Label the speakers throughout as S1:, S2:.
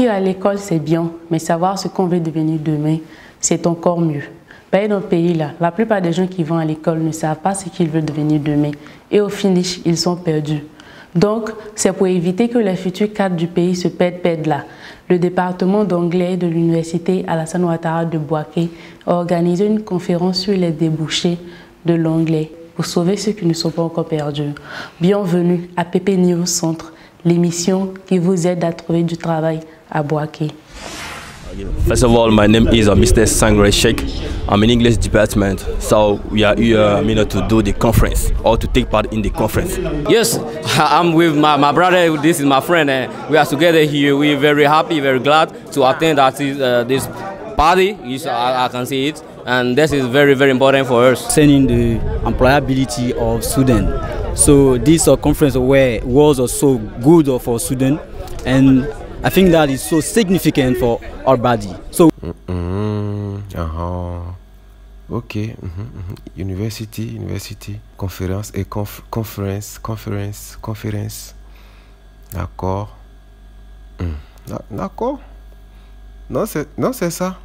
S1: Partir à l'école, c'est bien, mais savoir ce qu'on veut devenir demain, c'est encore mieux. Dans notre pays, là, la plupart des gens qui vont à l'école ne savent pas ce qu'ils veulent devenir demain. Et au finish, ils sont perdus. Donc, c'est pour éviter que les futurs cadres du pays se perdent là. Le département d'anglais de l'université Alassane Ouattara de Bouaké a organisé une conférence sur les débouchés de l'anglais pour sauver ceux qui ne sont pas encore perdus. Bienvenue à PP News Centre, l'émission qui vous aide à trouver du travail à Bouaké.
S2: First of all, my name is Mr. Sangre Sheikh. I'm in English department, so we are here to do the conference or to take part in the conference.
S3: Yes, I'm with my brother. This is my friend, and we are together here. We're very happy, very glad to attend this party. I can see it, and this is very, very important for us.
S4: Concerning the employability of students, so this conference was so good for students, and I think that is so significant for our body. So.
S5: Ok. University, conférence et conférence. D'accord. D'accord. Non, c'est ça.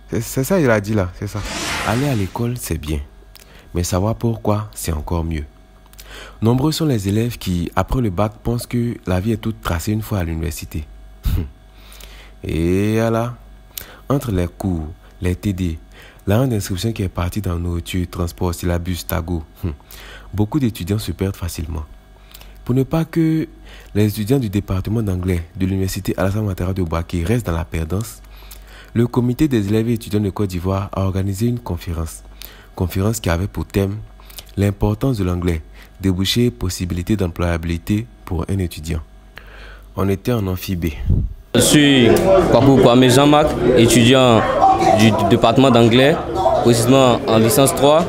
S5: C'est ça, il a dit là, c'est ça. Aller à l'école, c'est bien. Mais savoir pourquoi, c'est encore mieux. Nombreux sont les élèves qui, après le bac, pensent que la vie est toute tracée une fois à l'université. Et voilà, entre les cours, les TD, la rente d'inscription qui est partie dans nourriture, transport, syllabus, tago, beaucoup d'étudiants se perdent facilement. Pour ne pas que les étudiants du département d'anglais de l'université Alassane Ouattara de Bouaké restent dans la perdance, le comité des élèves et étudiants de Côte d'Ivoire a organisé une conférence qui avait pour thème l'importance de l'anglais, débouchés et possibilités d'employabilité pour un étudiant. On était en amphibé.
S3: Je suis Kwaku Kwame Jean-Marc, étudiant du département d'anglais, précisément en licence 3.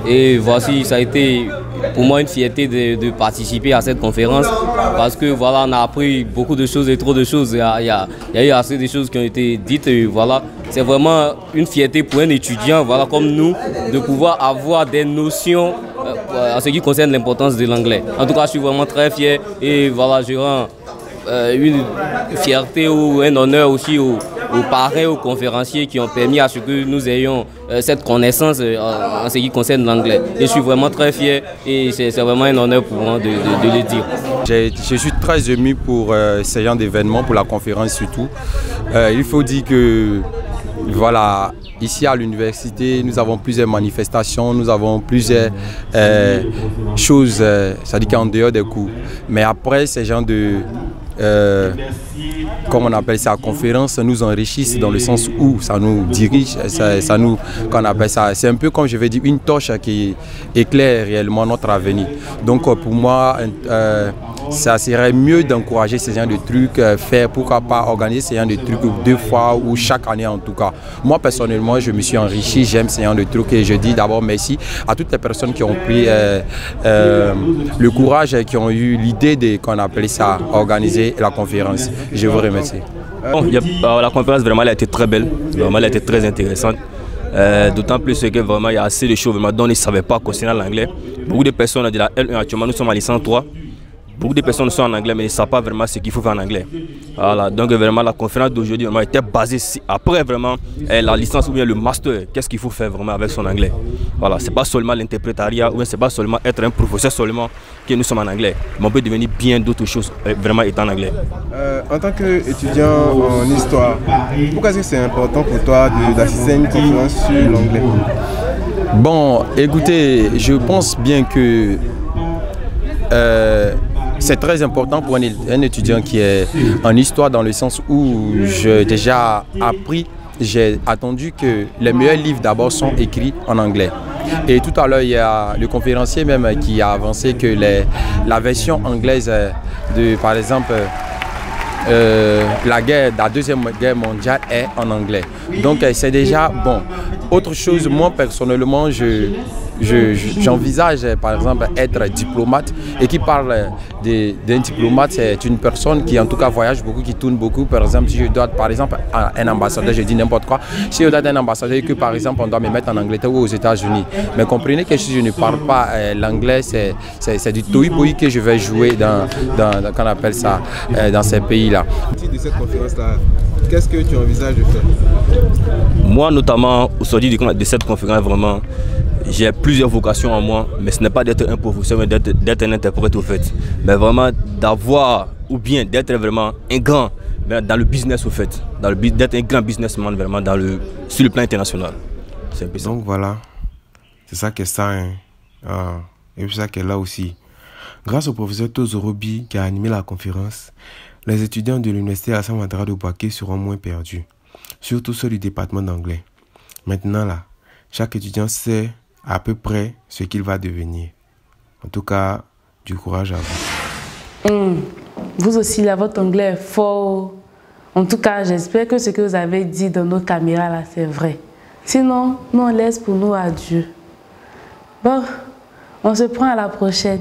S3: Et voici, ça a été pour moi une fierté de participer à cette conférence parce que voilà, on a appris beaucoup de choses et trop de choses. Il y a eu assez de choses qui ont été dites. Et voilà, c'est vraiment une fierté pour un étudiant voilà, comme nous de pouvoir avoir des notions en ce qui concerne l'importance de l'anglais. En tout cas, je suis vraiment très fier et voilà, je rends une fierté ou un honneur aussi aux parrains, aux conférenciers qui ont permis à ce que nous ayons cette connaissance en ce qui concerne l'anglais. Je suis vraiment très fier et c'est vraiment un honneur pour moi de le dire.
S6: Je suis très ému pour ce genre d'événement, pour la conférence surtout. Il faut dire que voilà, ici à l'université, nous avons plusieurs manifestations, nous avons plusieurs choses, c'est-à-dire qu'en dehors des cours. Mais après, ces genres de comme on appelle ça, conférence, nous enrichissent dans le sens où ça nous dirige, ça nous, qu'on appelle ça, c'est un peu comme je vais dire une torche qui éclaire réellement notre avenir. Donc pour moi, ça serait mieux d'encourager ces genre de trucs, faire pourquoi pas organiser ces genre de trucs 2 fois ou chaque année en tout cas. Moi personnellement, je me suis enrichi, j'aime ces genre de trucs et je dis d'abord merci à toutes les personnes qui ont pris le courage et qui ont eu l'idée de, qu'on appelait ça, organiser la conférence. Je vous remercie.
S2: La conférence vraiment elle a été très belle, vraiment elle a été très intéressante. D'autant plus que vraiment il y a assez de choses dont on ne savait pas concernant l'anglais. Beaucoup de personnes de la L1 actuellement, nous sommes en licence 3. Beaucoup de personnes sont en anglais mais ne savent pas vraiment ce qu'il faut faire en anglais. Voilà, donc vraiment la conférence d'aujourd'hui était basée après vraiment la licence ou bien le master, qu'est-ce qu'il faut faire vraiment avec son anglais. Voilà, c'est pas seulement l'interprétariat ou bien c'est pas seulement être un professeur seulement que nous sommes en anglais, mais on peut devenir bien d'autres choses vraiment étant en anglais.
S5: En tant qu'étudiant en histoire, pourquoi est-ce que c'est important pour toi d'assister à une conférence sur l'anglais?
S6: Bon, écoutez, je pense bien que c'est très important pour un étudiant qui est en histoire dans le sens où j'ai déjà appris, j'ai attendu que les meilleurs livres d'abord sont écrits en anglais. Et tout à l'heure, il y a le conférencier même qui a avancé que la version anglaise de, par exemple, la Deuxième Guerre mondiale est en anglais. Donc c'est déjà bon. Autre chose, moi personnellement, j'envisage par exemple être diplomate, et qui parle d'un diplomate, c'est une personne qui en tout cas voyage beaucoup, qui tourne beaucoup. Par exemple, si je dois par exemple un ambassadeur, je dis n'importe quoi, si je dois être un ambassadeur et que par exemple on doit me mettre en Angleterre ou aux États-Unis, mais comprenez que si je ne parle pas l'anglais, c'est du tohu-bohu que je vais jouer dans qu'on appelle ça, dans ces pays-là.
S5: De cette conférence-là, qu'est-ce que tu envisages de faire?
S2: Moi, notamment, au sortir de cette conférence, vraiment, j'ai plusieurs vocations en moi, mais ce n'est pas d'être un professeur, mais d'être un interprète au fait. Mais vraiment d'avoir, ou bien d'être vraiment un grand dans le business au fait, d'être un grand businessman vraiment sur le plan international. C'est un peu ça.
S5: Donc voilà, c'est ça qu'est ça, hein. Et c'est ça qu'elle a aussi. Grâce au professeur Tozorobi qui a animé la conférence, les étudiants de l'université Alassane Ouattara de Bouaké seront moins perdus, surtout ceux du département d'anglais. Maintenant là, chaque étudiant sait à peu près ce qu'il va devenir. En tout cas, du courage à vous.
S1: Vous aussi là, votre anglais est fort. En tout cas, j'espère que ce que vous avez dit dans nos caméras là, c'est vrai. Sinon, nous on laisse pour nous à Dieu. Bon, on se prend à la prochaine.